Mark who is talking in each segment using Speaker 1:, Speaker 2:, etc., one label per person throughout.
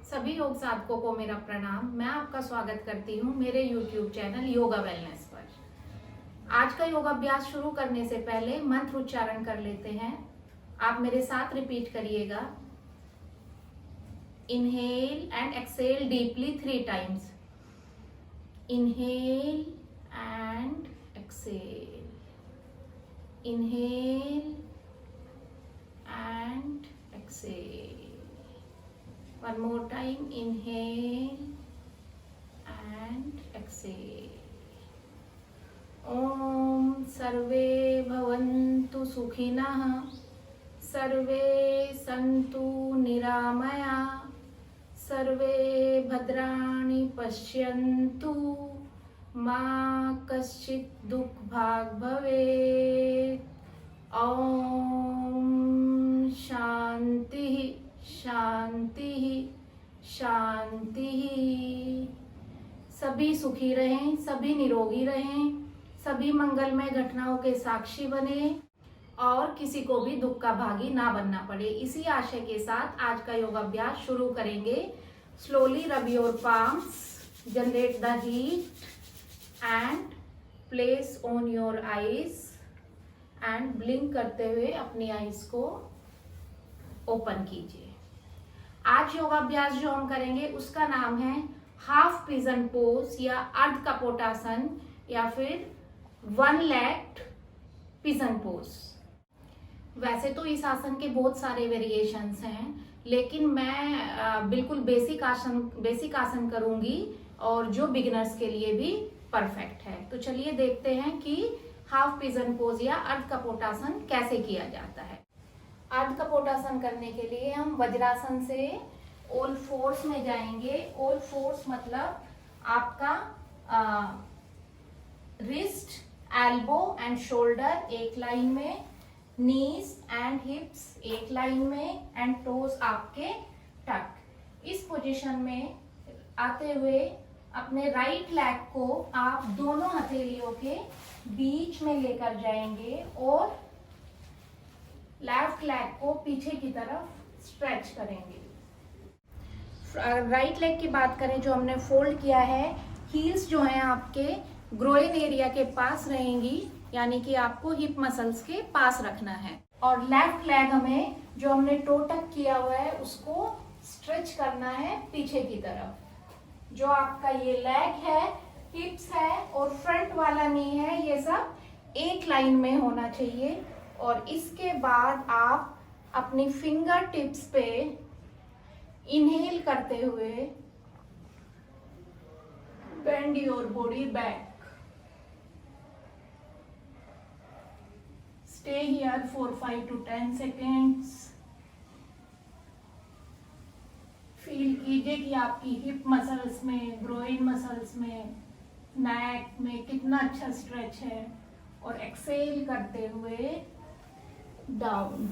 Speaker 1: सभी योग साधकों को मेरा प्रणाम। मैं आपका स्वागत करती हूँ मेरे YouTube चैनल योगा वेलनेस पर। आज का योग अभ्यास शुरू करने से पहले मंत्र उच्चारण कर लेते हैं। आप मेरे साथ रिपीट करिएगा। Inhale and exhale deeply 3 times. Inhale and exhale. Inhale and exhale. One more time, inhale and exhale. Om सर्वे भवन्तु सुखिनः, सर्वे सन्तु निरामया, सर्वे भद्राणि पश्यन्तु, मा कश्चित् दुःखभाग् भवेत्। ओम शांति शांति शांति। सभी सुखी रहें, सभी निरोगी रहें, सभी मंगलमय घटनाओं के साक्षी बने और किसी को भी दुख का भागी ना बनना पड़े। इसी आशय के साथ आज का योगाभ्यास शुरू करेंगे। Slowly rub your palms, generate the heat and place on your eyes and blink करते हुए अपनी आईज को ओपन कीजिए। आज योगाभ्यास जो हम करेंगे उसका नाम है हाफ पिजन पोज या अर्ध कपोटासन या फिर 1 लेग्ड पिजन पोज। वैसे तो इस आसन के बहुत सारे वेरिएशंस हैं, लेकिन मैं बिल्कुल बेसिक आसन करूंगी और जो बिगिनर्स के लिए भी परफेक्ट है। तो चलिए देखते हैं कि हाफ पिजन पोज या अर्ध कपोटासन कैसे किया जाता है। अर्ध कपोटासन करने के लिए हम वज्रासन से ऑल फोर्स में जाएंगे। ऑल फोर्स मतलब आपका रिस्ट, एल्बो एंड शोल्डर एक लाइन में, नीज एंड हिप्स एक लाइन में एंड टोज आपके टक। इस पोजीशन में आते हुए अपने राइट लेग को आप दोनों हथेलियों के बीच में लेकर जाएंगे और लेफ्ट लेग को पीछे की तरफ स्ट्रेच करेंगे। राइट लेग की बात करें जो हमने फोल्ड किया है, हील्स जो हैं आपके ग्रोइन एरिया के पास रहेंगी, यानी कि आपको हिप मसल्स के पास रखना है। और लेफ्ट लेग हमें जो हमने टो टक किया हुआ है उसको स्ट्रेच करना है पीछे की तरफ। जो आपका ये लेग है, हिप्स है और फ्रंट वाला नी है, ये सब एक लाइन में होना चाहिए। और इसके बाद आप अपनी फिंगर टिप्स पे इनहेल करते हुए bend your body back. Stay here for 5 to 10 seconds। Feel कीजिए कि आपकी हिप मसल्स में, ग्रोइन मसल्स में, नेक में कितना अच्छा स्ट्रेच है। और एक्सेल करते हुए डाउन।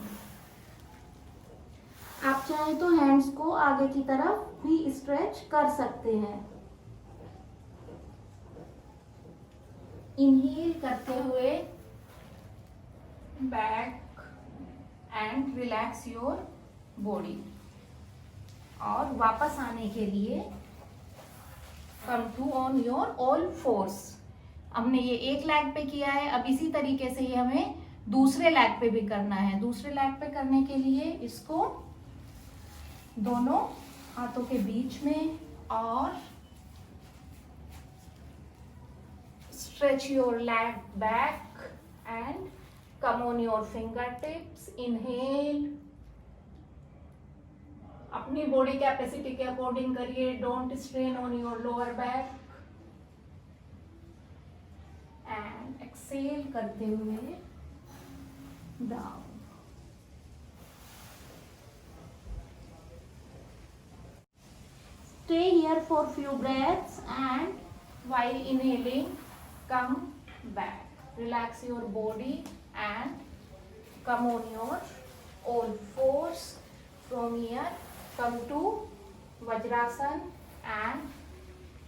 Speaker 1: आप चाहे तो हैंड्स को आगे की तरफ भी स्ट्रेच कर सकते हैं। इनहेल करते हुए back and relax your body. और वापस आने के लिए come to on your all fours. हमने ये एक लेग पे किया है, अब इसी तरीके से ही हमें दूसरे लेग पे भी करना है। दूसरे लेग पे करने के लिए इसको दोनों हाथों के बीच में और stretch your leg back and come on your finger tips. Inhale, अपनी बॉडी कैपेसिटी के अकॉर्डिंग करिए, don't strain on your lower back. And exhale करते हुए down। Stay here for few breaths and while inhaling come back. Relax your body and come on your all fours. From here come to Vajrasan and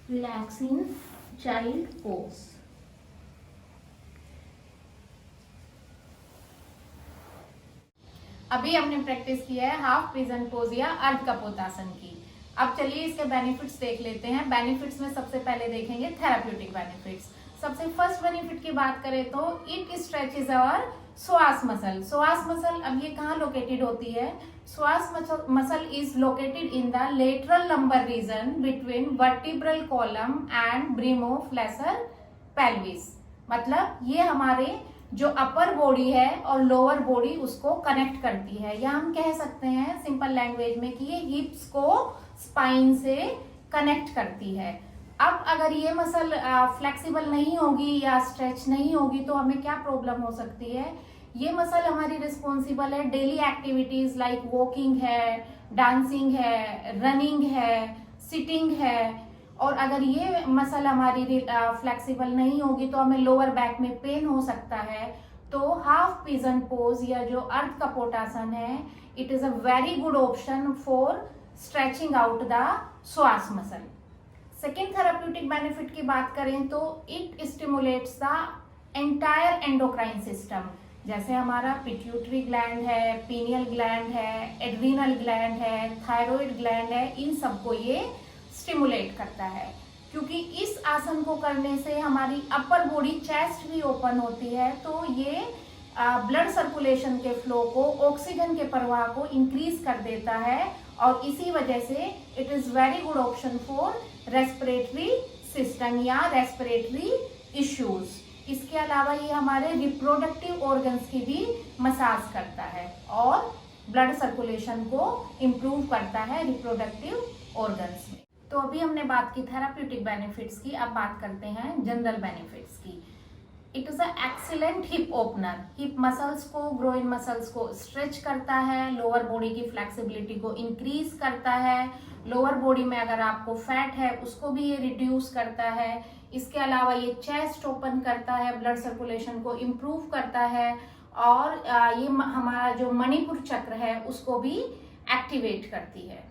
Speaker 1: relax in child pose। अभी हमने practice किया है half pigeon pose या अर्ध कपोतासन की। अब चलिए इसके बेनिफिट्स देख लेते हैं। बेनिफिट्स में सबसे पहले देखेंगे थेराप्यूटिक बेनिफिट्स। सबसे फर्स्ट बेनिफिट की बात करें तो it stretches our psoas muscle. Psoas muscle अब ये कहाँ लोकेटेड होती है? Psoas muscle is located in the lateral lumbar region between vertebral column and brim of lesser pelvis. मतलब ये हमारे जो अपर बॉडी है और लोअर बॉडी उसको कनेक्ट करती है, या हम कह सकते हैं सिंपल लैंग्वेज में कि ये हिप्स को स्पाइन से कनेक्ट करती है। अब अगर ये मसल फ्लेक्सिबल नहीं होगी या स्ट्रेच नहीं होगी तो हमें क्या प्रॉब्लम हो सकती है? ये मसल हमारी रिस्पॉन्सिबल है डेली एक्टिविटीज लाइक वॉकिंग है, डांसिंग है, रनिंग है, सिटिंग है। और अगर ये मसल हमारी फ्लेक्सिबल नहीं होगी तो हमें लोअर बैक में पेन हो सकता है। तो हाफ पिजन पोज या जो अर्ध कपोटासन है, it is a very good option for stretching out the श्वास मसल। सेकेंड थेराप्यूटिक बेनिफिट की बात करें तो it stimulates the entire endocrine system. जैसे हमारा पिट्यूटरी ग्लैंड है, पीनियल ग्लैंड है, एड्रीनल ग्लैंड है, थायराइड ग्लैंड है, इन सबको ये स्टिमुलेट करता है। क्योंकि इस आसन को करने से हमारी अपर बॉडी चेस्ट भी ओपन होती है, तो ये ब्लड सर्कुलेशन के फ्लो को, ऑक्सीजन के प्रवाह को इंक्रीज कर देता है और इसी वजह से it is very good option for respiratory system या रेस्पिरेटरी इश्यूज। इसके अलावा ये हमारे रिप्रोडक्टिव ऑर्गन्स की भी मसाज करता है और ब्लड सर्कुलेशन को इम्प्रूव करता है रिप्रोडक्टिव ऑर्गन्स में। तो अभी हमने बात की थेराप्यूटिक बेनिफिट्स की, अब बात करते हैं जनरल बेनिफिट्स की। It is a excellent hip opener. Hip muscles को, ग्रोइन मसल्स को स्ट्रेच करता है, लोअर बॉडी की फ्लेक्सिबिलिटी को इंक्रीज करता है, लोअर बॉडी में अगर आपको फैट है उसको भी ये रिड्यूस करता है। इसके अलावा ये चेस्ट ओपन करता है, ब्लड सर्कुलेशन को इम्प्रूव करता है और ये हमारा जो मणिपुर चक्र है उसको भी एक्टिवेट करती है।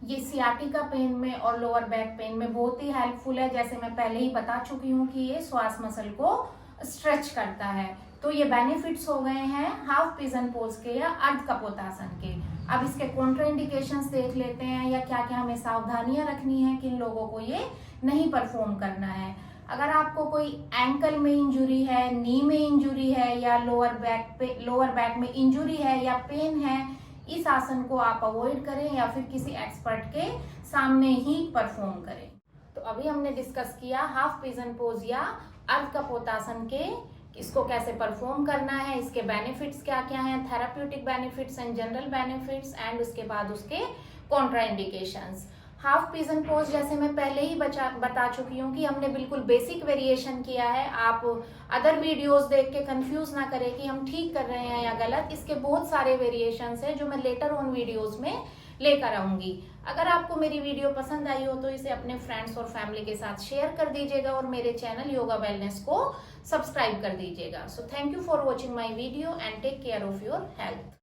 Speaker 1: ये सियाटिका पेन में और लोअर बैक पेन में बहुत ही हेल्पफुल है। जैसे मैं पहले ही बता चुकी हूँ कि ये श्वास मसल को स्ट्रेच करता है। तो ये बेनिफिट्स हो गए हैं हाफ पिजन पोज के या अर्ध कपोतासन के। अब इसके कॉन्ट्राइंडिकेशंस देख लेते हैं या क्या क्या हमें सावधानियां रखनी है, किन लोगों को ये नहीं परफॉर्म करना है। अगर आपको कोई एंकल में इंजुरी है, नी में इंजुरी है या लोअर बैक में इंजुरी है या पेन है, इस आसन को आप अवॉइड करें या फिर किसी एक्सपर्ट के सामने ही परफॉर्म करें। तो अभी हमने डिस्कस किया हाफ पिजन पोज या अर्ध कपोतासन के, इसको कैसे परफॉर्म करना है, इसके बेनिफिट्स क्या क्या हैं, therapeutic benefits and general benefits, and उसके बाद उसके कॉन्ट्राइंडिकेशंस। हाफ पिजन पोज जैसे मैं पहले ही बता चुकी हूँ कि हमने बिल्कुल बेसिक वेरिएशन किया है। आप अदर वीडियोस देख के कंफ्यूज ना करें कि हम ठीक कर रहे हैं या गलत। इसके बहुत सारे वेरिएशंस हैं जो मैं लेटर ऑन वीडियोस में लेकर आऊंगी। अगर आपको मेरी वीडियो पसंद आई हो तो इसे अपने फ्रेंड्स और फैमिली के साथ शेयर कर दीजिएगा और मेरे चैनल योगा वेलनेस को सब्सक्राइब कर दीजिएगा। So thank you for watching my video and take care of your health.